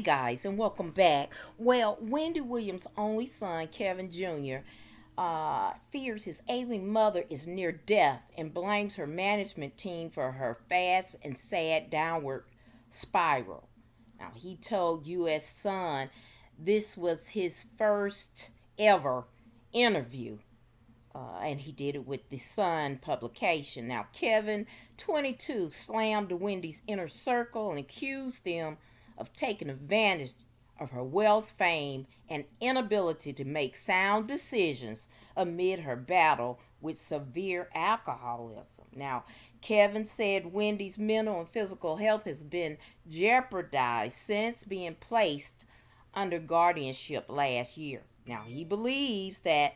guys, and welcome back. Well, Wendy Williams' only son, Kevin Jr., fears his ailing mother is near death and blames her management team for her fast and sad downward spiral. Now, he told U.S.Sun this was his first ever interview, and he did it with the Sun publication. Now, Kevin, 22, slammed Wendy's inner circle and accused them of taking advantage of her wealth, fame, and inability to make sound decisions amid her battle with severe alcoholism. Now, Kevin said Wendy's mental and physical health has been jeopardized since being placed under guardianship last year. Now, he believes that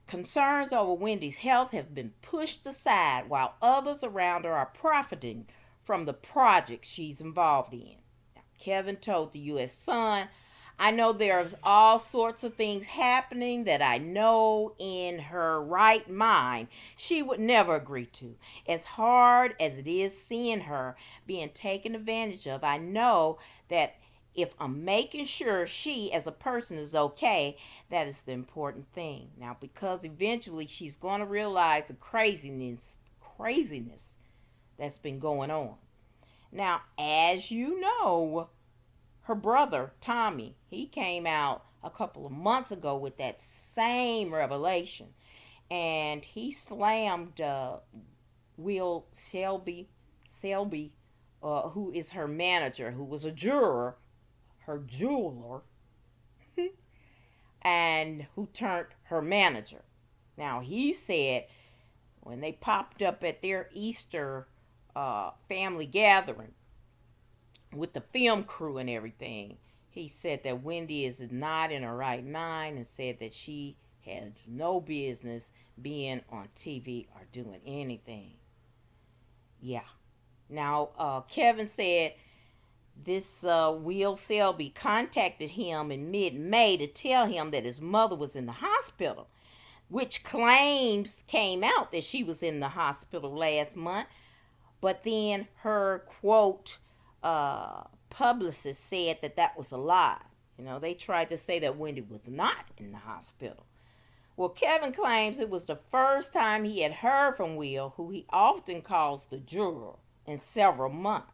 concerns over Wendy's health have been pushed aside while others around her are profiting from the projects she's involved in. Kevin told the U.S.Sun, I know there's all sorts of things happening that I know in her right mind she would never agree to. As hard as it is seeing her being taken advantage of, I know that if I'm making sure she as a person is okay, that is the important thing. Now, because eventually she's going to realize the craziness that's been going on. Now, as you know, her brother, Tommy, he came out a couple of months ago with that same revelation. And he slammed Will Selby, who is her manager, who was a juror, her jeweler, and who turned her manager. Now, he said when they popped up at their Easter family gathering with the film crew and everything, he said that Wendy is not in her right mind and said that she has no business being on TV or doing anything. Yeah. Now, Kevin said this Will Selby contacted him in mid-May to tell him that his mother was in the hospital, which claims came out that she was in the hospital last month. But then her, quote, publicist said that was a lie. You know, they tried to say that Wendy was not in the hospital. Well, Kevin claims it was the first time he had heard from Will, who he often calls the juror, in several months.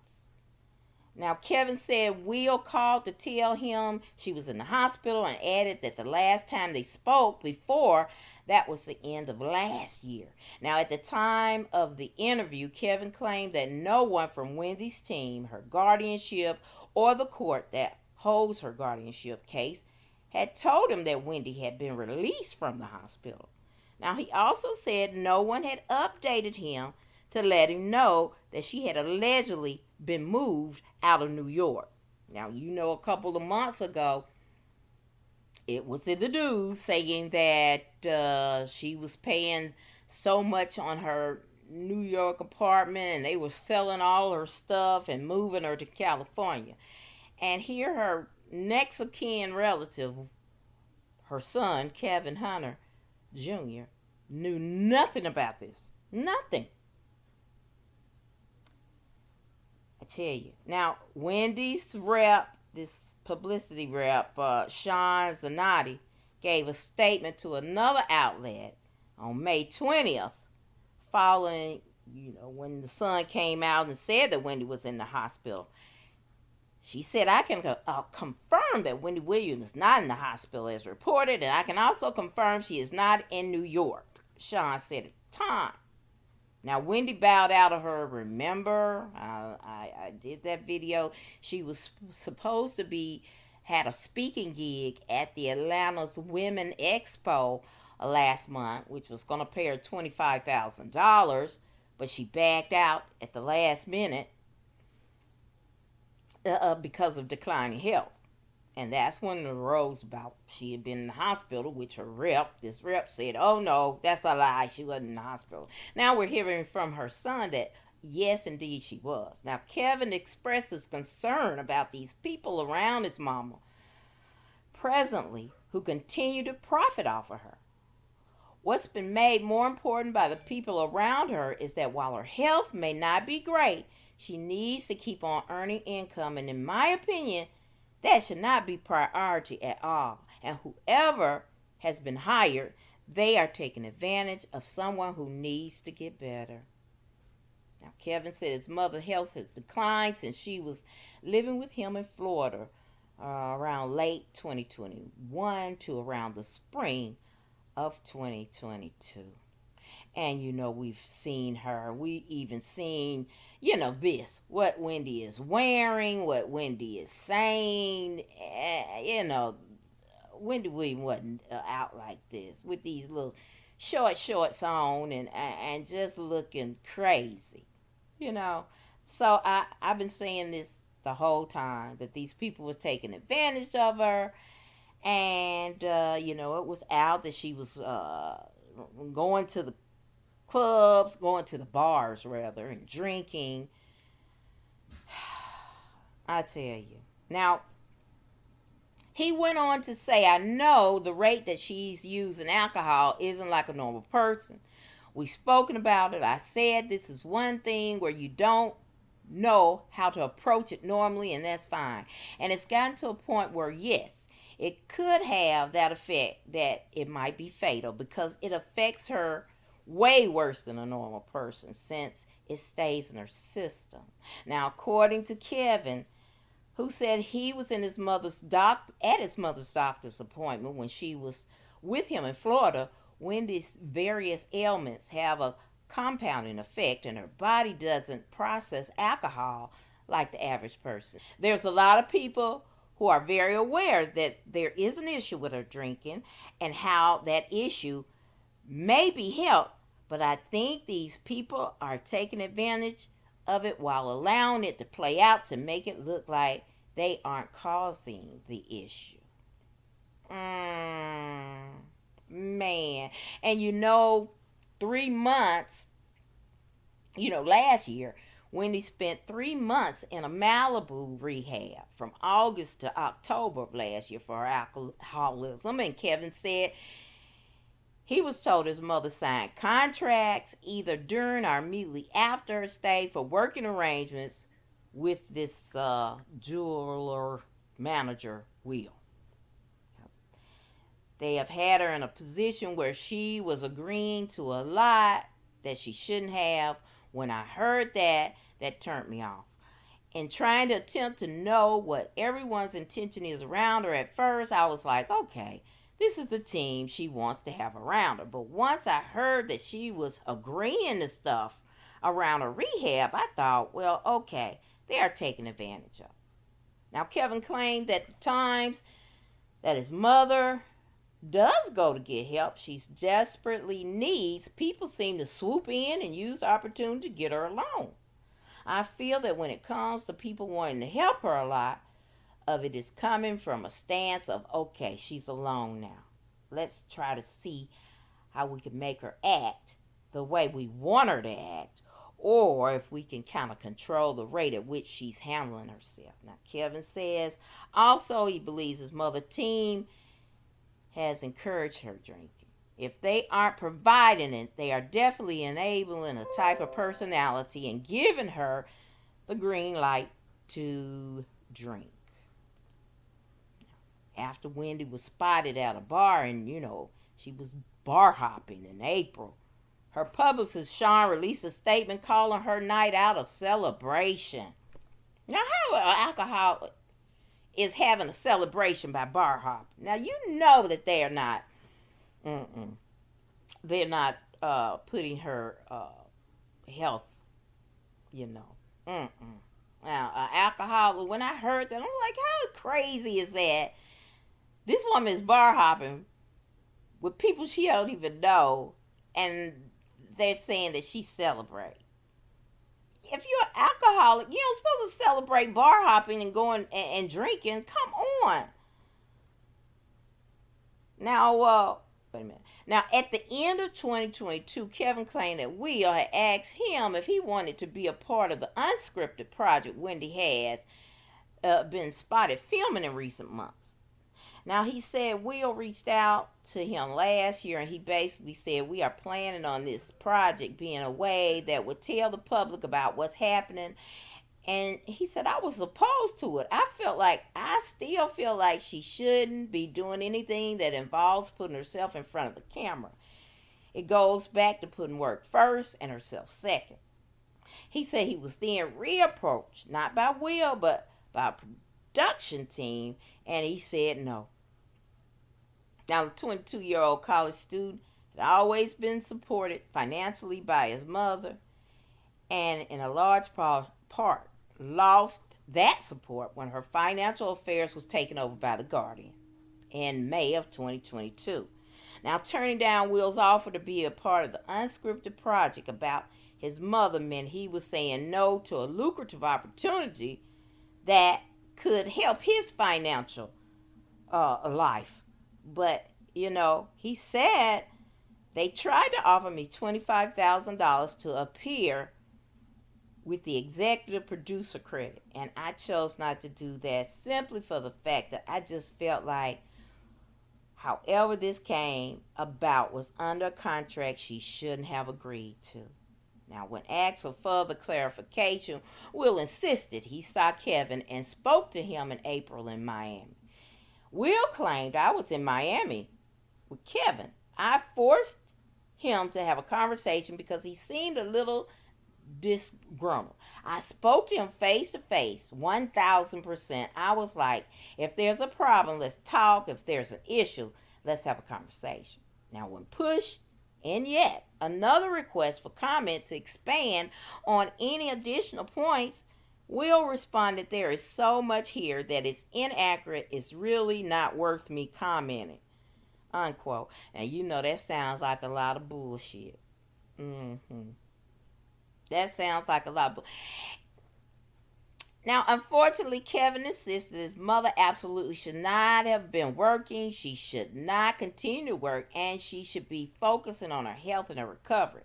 Now, Kevin said Will called to tell him she was in the hospital and added that the last time they spoke before that was the end of last year. Now, at the time of the interview, Kevin claimed that no one from Wendy's team, her guardianship, or the court that holds her guardianship case had told him that Wendy had been released from the hospital. Now, he also said no one had updated him to let him know that she had allegedly been moved out of New York. Now, you know, a couple of months ago, it was in the news saying that she was paying so much on her New York apartment and they were selling all her stuff and moving her to California. And here her next of kin relative, her son, Kevin Hunter Jr., knew nothing about this. Nothing. I tell you. Now, Wendy's rep, this publicity rep, Sean Zanotti, gave a statement to another outlet on May 20th, following, when the Sun came out and said that Wendy was in the hospital. She said, I can confirm that Wendy Williams is not in the hospital as reported, and I can also confirm she is not in New York, Sean said at the time. Now, Wendy bowed out of her, remember? I did that video. She was supposed to had a speaking gig at the Atlanta's Women Expo last month, which was going to pay her $25,000, but she backed out at the last minute because of declining health. And that's when it arose about she had been in the hospital, which this rep said, oh no, that's a lie. She wasn't in the hospital. Now we're hearing from her son that yes, indeed she was. Now Kevin expresses concern about these people around his mama presently who continue to profit off of her. What's been made more important by the people around her is that while her health may not be great, she needs to keep on earning income. And in my opinion, That should not be priority at all. And whoever has been hired, they are taking advantage of someone who needs to get better. Now, Kevin said his mother's health has declined since she was living with him in Florida around late 2021 to around the spring of 2022. And we've seen her. We even seen, this, what Wendy is wearing, what Wendy is saying. Wendy Williams wasn't out like this with these little shorts on and just looking crazy, you know. So I've been saying this the whole time that these people were taking advantage of her, and it was out that she was going to the clubs, going to the bars rather, and drinking. I tell you. Now, he went on to say, I know the rate that she's using alcohol isn't like a normal person. We've spoken about it. I said this is one thing where you don't know how to approach it normally, and that's fine. And it's gotten to a point where, yes, it could have that effect that it might be fatal because it affects her way worse than a normal person since it stays in her system. Now, according to Kevin, who said he was in his mother's at his mother's doctor's appointment when she was with him in Florida, Wendy's various ailments have a compounding effect and her body doesn't process alcohol like the average person. There's a lot of people who are very aware that there is an issue with her drinking and how that issue may be helped, but I think these people are taking advantage of it while allowing it to play out to make it look like they aren't causing the issue. Man. And 3 months, last year, Wendy spent 3 months in a Malibu rehab from August to October of last year for her alcoholism. And Kevin said he was told his mother signed contracts either during or immediately after her stay for working arrangements with this jeweler manager, Will. They have had her in a position where she was agreeing to a lot that she shouldn't have. When I heard that turned me off. In trying to attempt to know what everyone's intention is around her at first, I was like, okay, this is the team she wants to have around her. But once I heard that she was agreeing to stuff around her rehab, I thought, well, okay, they are taking advantage of her. Now, Kevin claimed that the times that his mother does go to get help she desperately needs, people seem to swoop in and use the opportunity to get her alone. I feel that when it comes to people wanting to help her, a lot of it is coming from a stance of, okay, she's alone now. Let's try to see how we can make her act the way we want her to act, or if we can kind of control the rate at which she's handling herself. Now, Kevin says also he believes his mother team has encouraged her drinking. If they aren't providing it, they are definitely enabling a type of personality and giving her the green light to drink. After Wendy was spotted at a bar and, she was bar hopping in April, her publicist, Sean, released a statement calling her night out a celebration. Now, how an alcoholic is having a celebration by bar hopping? Now, you know that they are not, they're not putting her health, Now, alcoholic, when I heard that, I'm like, how crazy is that? This woman is bar hopping with people she don't even know, and they're saying that she celebrates. If you're an alcoholic, you don't supposed to celebrate bar hopping and going and drinking. Come on. Now, wait a minute. Now, at the end of 2022, Kevin claimed that Will had asked him if he wanted to be a part of the unscripted project Wendy has been spotted filming in recent months. Now, he said Will reached out to him last year, and he basically said, we are planning on this project being a way that would tell the public about what's happening And he said, I was opposed to it. I still feel like she shouldn't be doing anything that involves putting herself in front of the camera. It goes back to putting work first and herself second. He said he was then reapproached, not by Will, but by a production team, and he said no. Now, the 22-year-old college student had always been supported financially by his mother, and in a large part lost that support when her financial affairs was taken over by the Guardian in May of 2022. Now, turning down Will's offer to be a part of the unscripted project about his mother meant he was saying no to a lucrative opportunity that could help his financial life. But, he said they tried to offer me $25,000 to appear with the executive producer credit, and I chose not to do that simply for the fact that I just felt like however this came about was under a contract she shouldn't have agreed to. Now, when asked for further clarification, Will insisted he saw Kevin and spoke to him in April in Miami. Will claimed I was in Miami with Kevin. I forced him to have a conversation because he seemed a little disgruntled. I spoke to him face to face, 1000%. I was like, if there's a problem, let's talk. If there's an issue, let's have a conversation. Now, when pushed, and yet another request for comment to expand on any additional points, Will responded, there is so much here that is inaccurate, it's really not worth me commenting, unquote. And that sounds like a lot of bullshit. That sounds like a lot of Now, unfortunately, Kevin insisted his mother absolutely should not have been working. She should not continue to work, and she should be focusing on her health and her recovery.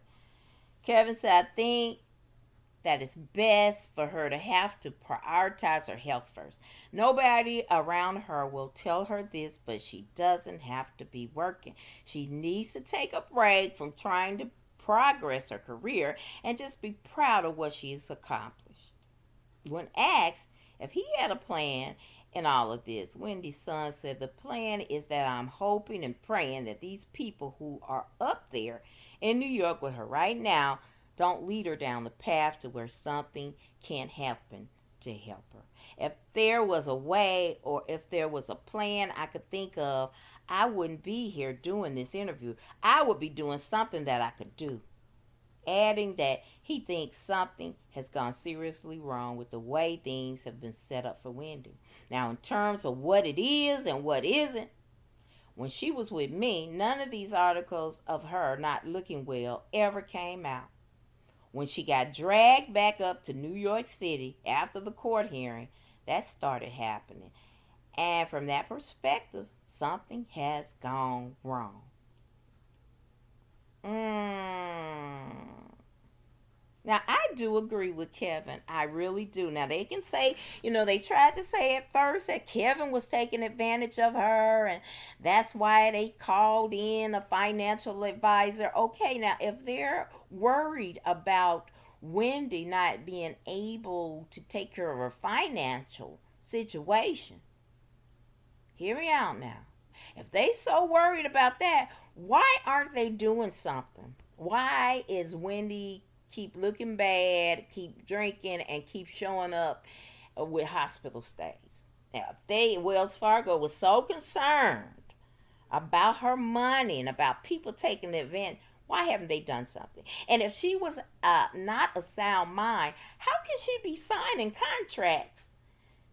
Kevin said, I think that it's best for her to have to prioritize her health first. Nobody around her will tell her this, but she doesn't have to be working. She needs to take a break from trying to progress her career and just be proud of what she's accomplished. When asked if he had a plan in all of this, Wendy's son said, the plan is that I'm hoping and praying that these people who are up there in New York with her right now don't lead her down the path to where something can't happen to help her. If there was a way or if there was a plan I could think of, I wouldn't be here doing this interview. I would be doing something that I could do. Adding that he thinks something has gone seriously wrong with the way things have been set up for Wendy. Now, in terms of what it is and what isn't, when she was with me, none of these articles of her not looking well ever came out. When she got dragged back up to New York City after the court hearing, that started happening. And from that perspective, something has gone wrong. Now, I do agree with Kevin. I really do. Now, they can say, they tried to say at first that Kevin was taking advantage of her, and that's why they called in a financial advisor. Okay, now, if they're worried about Wendy not being able to take care of her financial situation, hear me out now. If they so worried about that, why aren't they doing something? Why is Wendy keep looking bad, keep drinking, and keep showing up with hospital stays? Now, if Wells Fargo was so concerned about her money and about people taking advantage, why haven't they done something? And if she was not of sound mind, how can she be signing contracts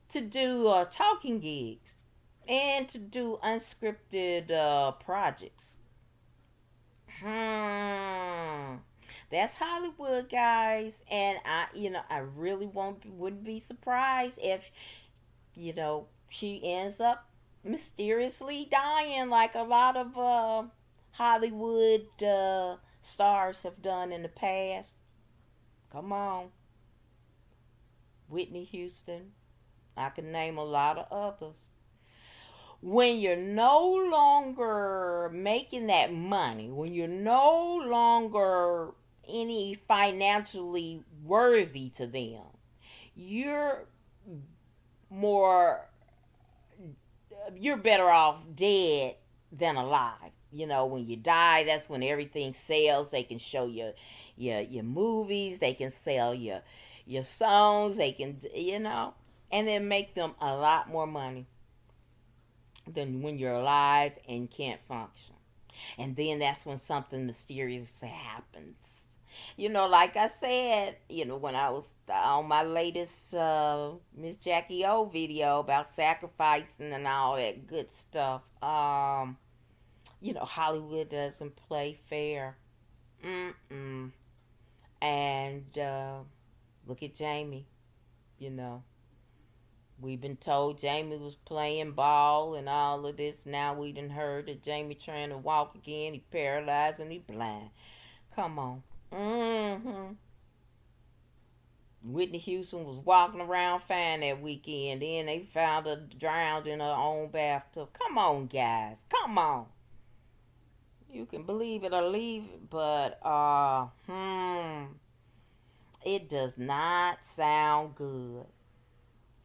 to do talking gigs and to do unscripted projects? That's Hollywood, guys, and I really wouldn't be surprised if, she ends up mysteriously dying like a lot of Hollywood stars have done in the past. Come on, Whitney Houston. I can name a lot of others. When you're no longer making that money, when you're no longer any financially worthy to them, you're more you're better off dead than alive. You know, when you die, that's when everything sells. They can show your movies, they can sell your songs, they can, and then make them a lot more money than when you're alive and can't function. And then that's when something mysterious happens. Like I said, when I was on my latest Miss Jackie O video about sacrificing and all that good stuff, Hollywood doesn't play fair. Mm-mm. And look at Jamie, you know. We've been told Jamie was playing ball and all of this. Now we done heard that Jamie trying to walk again. He paralyzed and he blind. Come on. Mm-hmm. Whitney Houston was walking around fine that weekend. Then they found her drowned in her own bathtub. Come on, guys. Come on. You can believe it or leave it, but it does not sound good.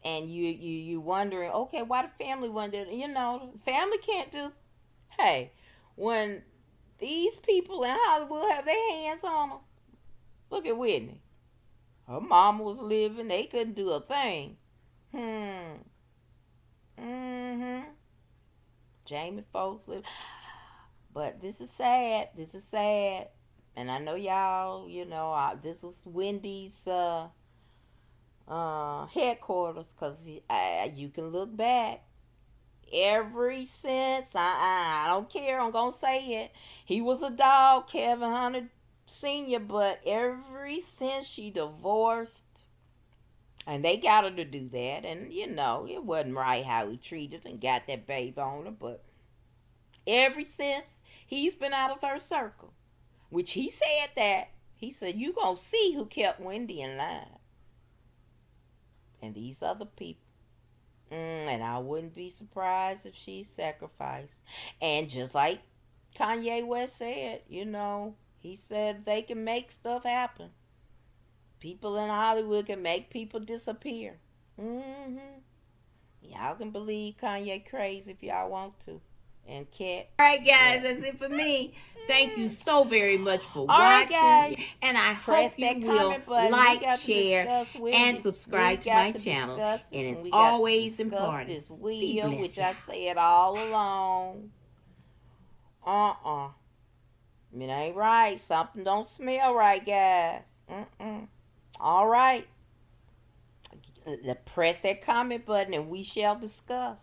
And you wondering, okay, why the family wondered? Family can't do. Hey, when these people in Hollywood have their hands on them, look at Whitney. Her mama was living; they couldn't do a thing. Hmm. Mm-hmm. Jamie folks live, but this is sad. This is sad, and I know y'all. This was Wendy's headquarters, because you can look back every since I don't care, I'm gonna say it, he was a dog, Kevin Hunter Sr., but ever since she divorced, and they got her to do that, and it wasn't right how he treated and got that babe on her, but ever since he's been out of her circle, which he said that, he said, you gonna see who kept Wendy in line. And these other people. And I wouldn't be surprised if she sacrificed. And just like Kanye West said, he said they can make stuff happen. People in Hollywood can make people disappear. Mm-hmm. Y'all can believe Kanye crazy if y'all want to. And Cat. All right, guys, that's it for me. Thank you so very much for watching. Guys, and I hope you will like, share, and subscribe to my channel. And it's always important. This wheel, which I said all along. It ain't right. Something don't smell right, guys. All right. Press that comment button and we shall discuss.